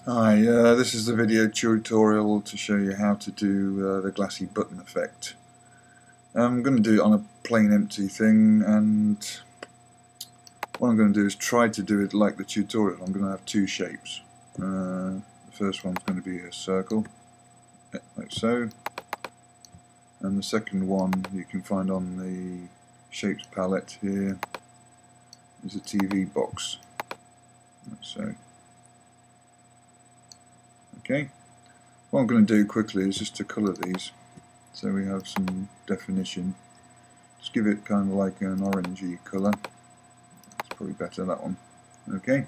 Hi, this is the video tutorial to show you how to do the Glassy button effect. I'm going to do it on a plain empty thing, and what I'm going to do is try to do it like the tutorial. I'm going to have two shapes. The first one's going to be a circle, like so, and the second one you can find on the shapes palette here is a TV box, like so. Okay, what I'm going to do quickly is just to colour these so we have some definition. Just give it kind of like an orangey colour. It's probably better, that one. Okay,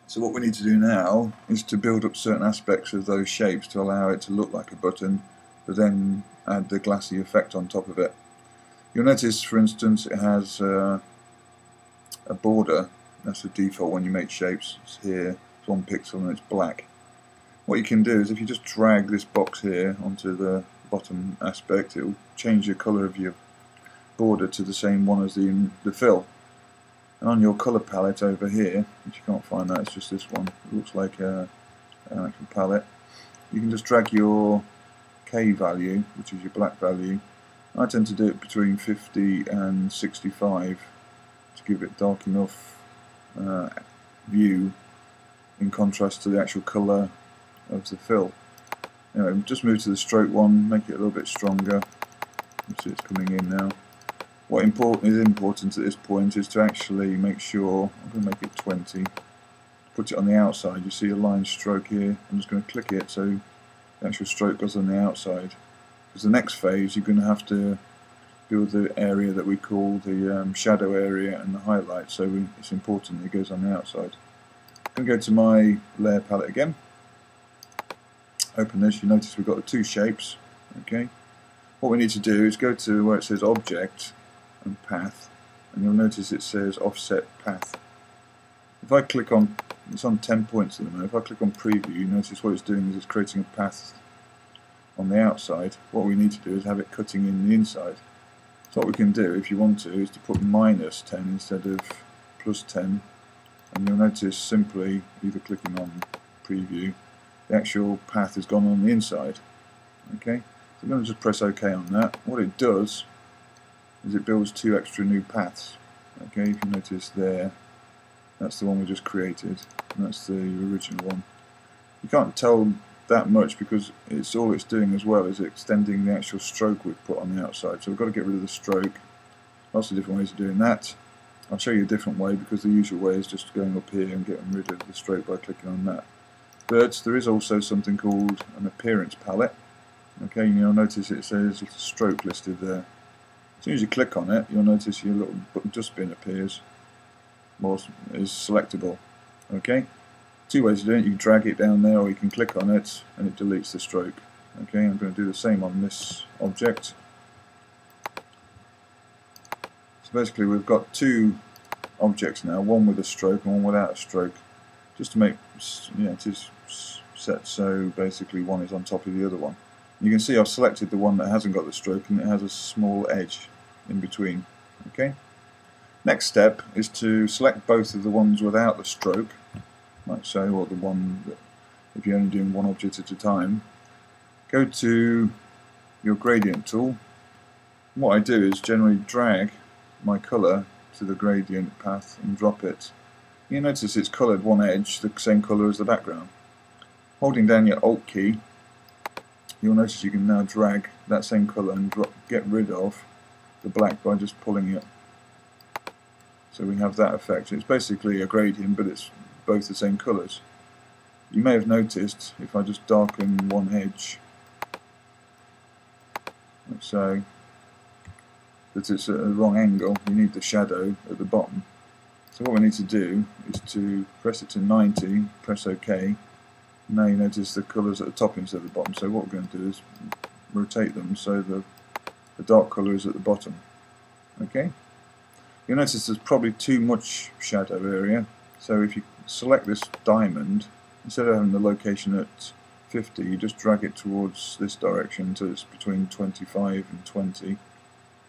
so what we need to do now is to build up certain aspects of those shapes to allow it to look like a button, but then add the glassy effect on top of it. You'll notice, for instance, it has a border. That's the default when you make shapes. It's here, it's 1 pixel and it's black. What you can do is if you just drag this box here onto the bottom aspect, it will change the colour of your border to the same one as the fill. And on your colour palette over here, if you can't find that, it's just this one. It looks like an actual palette. You can just drag your K value, which is your black value. I tend to do it between 50 and 65 to give it dark enough view in contrast to the actual colour of the fill. Anyway, just move to the stroke one, make it a little bit stronger. You see it's coming in now. What is important at this point is to actually make sure, I'm going to make it 20, put it on the outside. You see a line stroke here, I'm just going to click it so the actual stroke goes on the outside. Because the next phase you're going to have to build the area that we call the shadow area and the highlight, so it's important that it goes on the outside. I'm going to go to my layer palette again. Open this, you notice we've got the two shapes. Okay, what we need to do is go to where it says Object and Path, and you'll notice it says Offset Path. If I click on, it's on 10 points at the moment, if I click on Preview, you notice what it's doing is it's creating a path on the outside. What we need to do is have it cutting in the inside. So what we can do, if you want to, is to put -10 instead of +10, and you'll notice simply, either clicking on Preview, the actual path has gone on the inside. Okay, so I'm going to just press OK on that. What it does is it builds two extra new paths. Okay, if you notice there, that's the one we just created, and that's the original one. You can't tell that much because all it's doing as well is extending the actual stroke we've put on the outside. So we've got to get rid of the stroke. Lots of different ways of doing that. I'll show you a different way because the usual way is just going up here and getting rid of the stroke by clicking on that. But there is also something called an appearance palette. Okay, and you'll notice it says stroke listed there. As soon as you click on it, you'll notice your little dustbin appears, or is selectable. Okay, two ways of doing it. You can drag it down there, or you can click on it and it deletes the stroke. Okay, I'm going to do the same on this object. So basically, we've got two objects now, one with a stroke and one without a stroke. Just to make, it is set so basically one is on top of the other one. You can see I've selected the one that hasn't got the stroke and it has a small edge in between. Okay. Next step is to select both of the ones without the stroke, like so, or the one that, if you're only doing one object at a time, go to your gradient tool. What I do is generally drag my colour to the gradient path and drop it. You notice it's coloured one edge the same colour as the background. Holding down your Alt key, you'll notice you can now drag that same colour and get rid of the black by just pulling it. So we have that effect. It's basically a gradient, but it's both the same colours. You may have noticed if I just darken one edge, like so, that it's at the wrong angle. You need the shadow at the bottom. So what we need to do is to press it to 90, press OK. Now you notice the colours at the top instead of the bottom. So what we're going to do is rotate them so the dark colour is at the bottom. Okay. You'll notice there's probably too much shadow area. So if you select this diamond, instead of having the location at 50, you just drag it towards this direction until it's between 25 and 20. You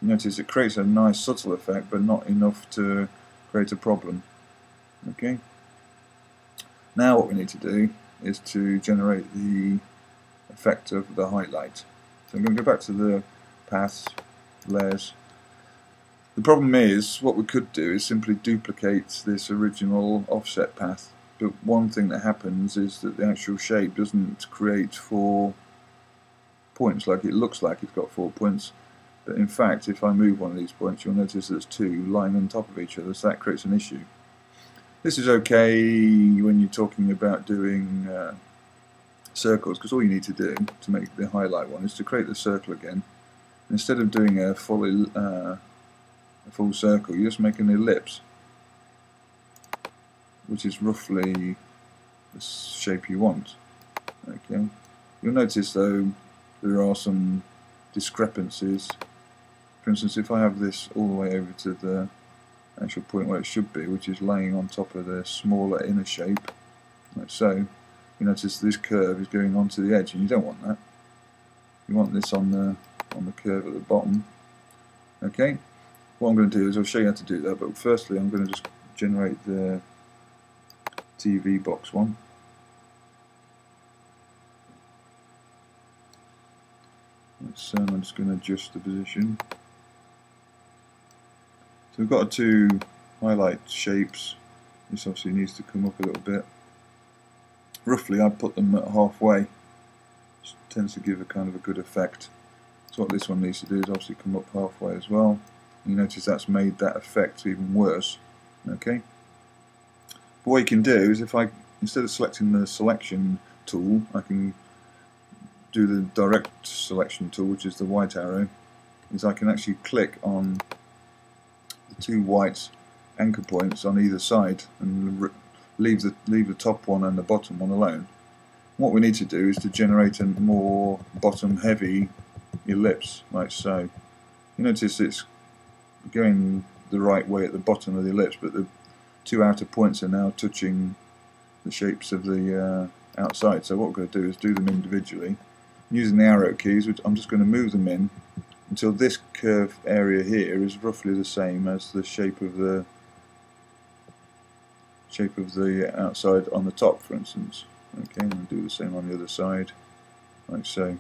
notice it creates a nice subtle effect, but not enough to create a problem. Okay. Now what we need to do is to generate the effect of the highlight. So I'm going to go back to the paths, layers. The problem is, what we could do is simply duplicate this original offset path, but one thing that happens is that the actual shape doesn't create 4 points like it looks like it's got 4 points, but in fact if I move one of these points you'll notice there's 2 lying on top of each other, so that creates an issue. This is okay when you're talking about doing circles, because all you need to do to make the highlight one is to create the circle again. Instead of doing a full circle, you just make an ellipse, which is roughly the shape you want. Okay. You'll notice though there are some discrepancies. For instance, if I have this all the way over to the actual point where it should be, which is laying on top of the smaller inner shape, like so, you notice this curve is going onto the edge, and you don't want that. You want this on the curve at the bottom. Okay. What I'm going to do is I'll show you how to do that, but firstly I'm going to just generate the TV box one. So I'm just going to adjust the position. So we've got our 2 highlight shapes. This obviously needs to come up a little bit. Roughly I put them at halfway, which tends to give a kind of a good effect. So what this one needs to do is obviously come up halfway as well. You notice that's made that effect even worse. Okay. But what you can do is, if I, instead of selecting the selection tool, I can do the direct selection tool, which is the white arrow. Is I can actually click on the 2 white anchor points on either side and leave the top one and the bottom one alone. What we need to do is to generate a more bottom heavy ellipse, like so. You notice it's going the right way at the bottom of the ellipse, but the 2 outer points are now touching the shapes of the outside. So what we're going to do is do them individually. Using the arrow keys, which I'm just going to move them in until this curved area here is roughly the same as the shape of the outside on the top, for instance. Okay, and we'll do the same on the other side, like so.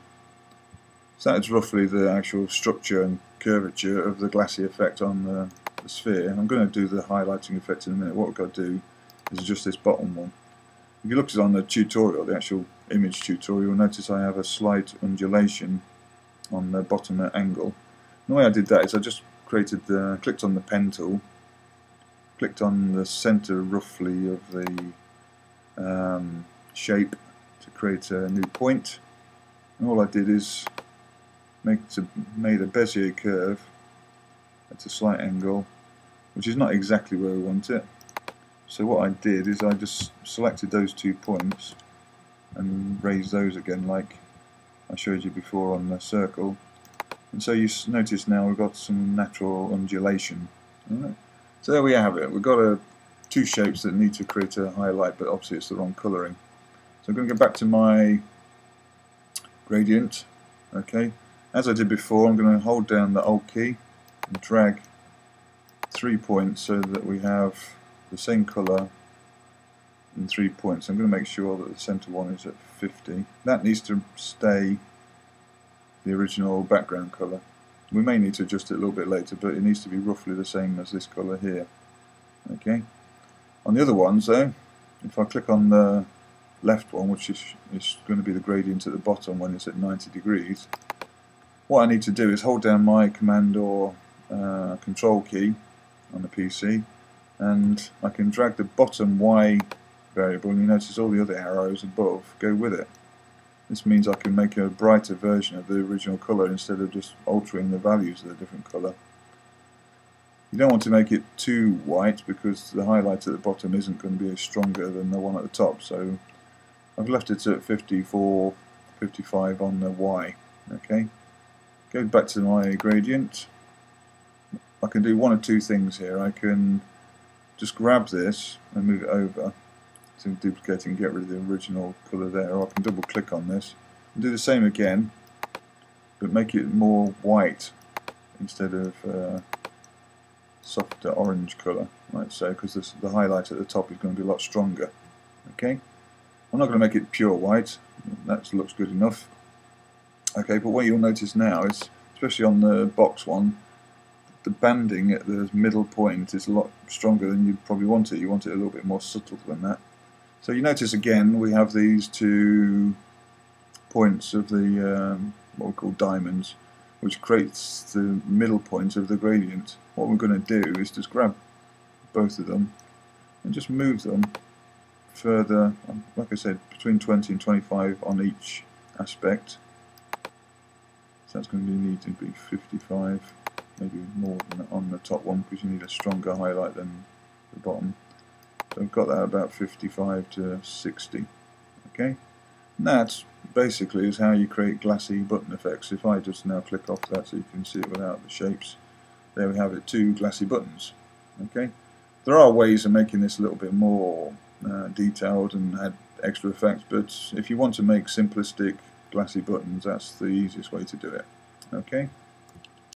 So that's roughly the actual structure and curvature of the Glassy effect on the sphere. I'm going to do the highlighting effect in a minute. What we've got to do is adjust this bottom one. If you look at it on the tutorial, the actual image tutorial, you'll notice I have a slight undulation on the bottom angle. And the way I did that is I just clicked on the pen tool, clicked on the center roughly of the shape to create a new point, and all I did is made a Bezier curve at a slight angle, which is not exactly where we want it. So what I did is I just selected those 2 points and raised those again like I showed you before on the circle, and so you notice now we've got some natural undulation. Alright. So there we have it. We've got 2 shapes that need to create a highlight, but obviously it's the wrong colouring. So I'm going to go back to my gradient. Okay. As I did before, I'm going to hold down the Alt key and drag 3 points so that we have the same colour in 3 points. I'm going to make sure that the centre one is at 50. That needs to stay the original background colour. We may need to adjust it a little bit later, but it needs to be roughly the same as this colour here. Okay. On the other ones though, if I click on the left one, which is going to be the gradient at the bottom when it's at 90 degrees, what I need to do is hold down my command or control key on the PC, and I can drag the bottom Y variable, and you notice all the other arrows above go with it. This means I can make a brighter version of the original colour instead of just altering the values of the different colour. You don't want to make it too white because the highlight at the bottom isn't going to be as stronger than the one at the top, so I've left it at 54, 55 on the Y. Okay. Go back to my gradient. I can do one of 2 things here. I can just grab this and move it over, so duplicate and get rid of the original colour there, or I can double click on this and do the same again, but make it more white instead of softer orange colour, like so, because the highlight at the top is going to be a lot stronger. Okay, I'm not going to make it pure white, that looks good enough. Okay, but what you'll notice now is, especially on the box one, the banding at the middle point is a lot stronger than you'd probably want it. You want it a little bit more subtle than that. So you notice again we have these two points of the what we call diamonds, which creates the middle point of the gradient. What we're going to do is just grab both of them and just move them further, like I said, between 20 and 25 on each aspect. So that's going to need to be 55, maybe more than that on the top one, because you need a stronger highlight than the bottom. So I've got that about 55 to 60. Okay, and that basically is how you create glassy button effects. If I just now click off that so you can see it without the shapes, there we have it, two glassy buttons. Okay, there are ways of making this a little bit more detailed and add extra effects, but if you want to make simplistic glassy buttons, that's the easiest way to do it. Okay.